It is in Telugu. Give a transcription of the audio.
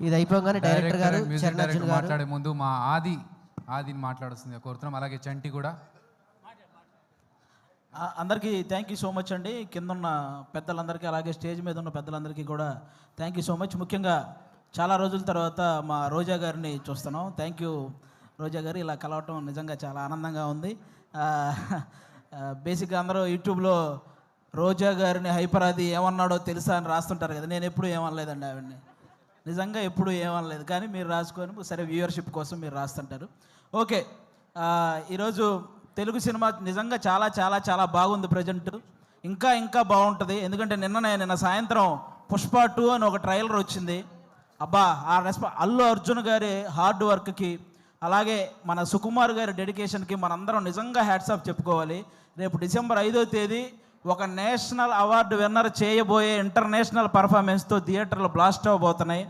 ఇది అయిపోగానే డైరెక్టర్ గారు మ్యూజిక్ డైరెక్టర్ మాట్లాడే ముందు మా ఆదిని మాట్లాడుతుంది కోరుతున్నాం. అలాగే చంటి కూడా. అందరికీ థ్యాంక్ యూ సో మచ్ అండి. కింద ఉన్న పెద్దలందరికీ అలాగే స్టేజ్ మీద ఉన్న పెద్దలందరికీ కూడా థ్యాంక్ యూ సో మచ్. ముఖ్యంగా చాలా రోజుల తర్వాత మా రోజా గారిని చూస్తున్నాం. థ్యాంక్ యూ రోజా గారు, ఇలా కలవటం నిజంగా చాలా ఆనందంగా ఉంది. బేసిక్గా అందరూ యూట్యూబ్లో రోజా గారిని హైపరాది ఏమన్నాడో తెలుసా అని రాస్తుంటారు కదా. నేను ఎప్పుడు ఏమనలేదండి ఆవిడని, నిజంగా ఎప్పుడు ఏమనలేదు. కానీ మీరు రాసుకొని సరే వ్యూవర్షిప్ కోసం మీరు రాస్తుంటారు. ఓకే, ఈరోజు తెలుగు సినిమా నిజంగా చాలా చాలా చాలా బాగుంది. ప్రజెంట్ ఇంకా ఇంకా బాగుంటుంది. ఎందుకంటే నిన్న సాయంత్రం పుష్ప 2 అని ఒక ట్రైలర్ వచ్చింది. అబ్బా, ఆ అల్లు అర్జున్ గారి హార్డ్ వర్క్కి, అలాగే మన సుకుమార్ గారి డెడికేషన్కి మనందరం నిజంగా హ్యాట్స్ ఆఫ్ చెప్పుకోవాలి. రేపు డిసెంబర్ 5వ తేదీ ఒక నేషనల్ అవార్డు విన్నర్ చేయబోయే ఇంటర్నేషనల్ పర్ఫార్మెన్స్తో థియేటర్లు బ్లాస్ట్ అవ్వబోతున్నాయి.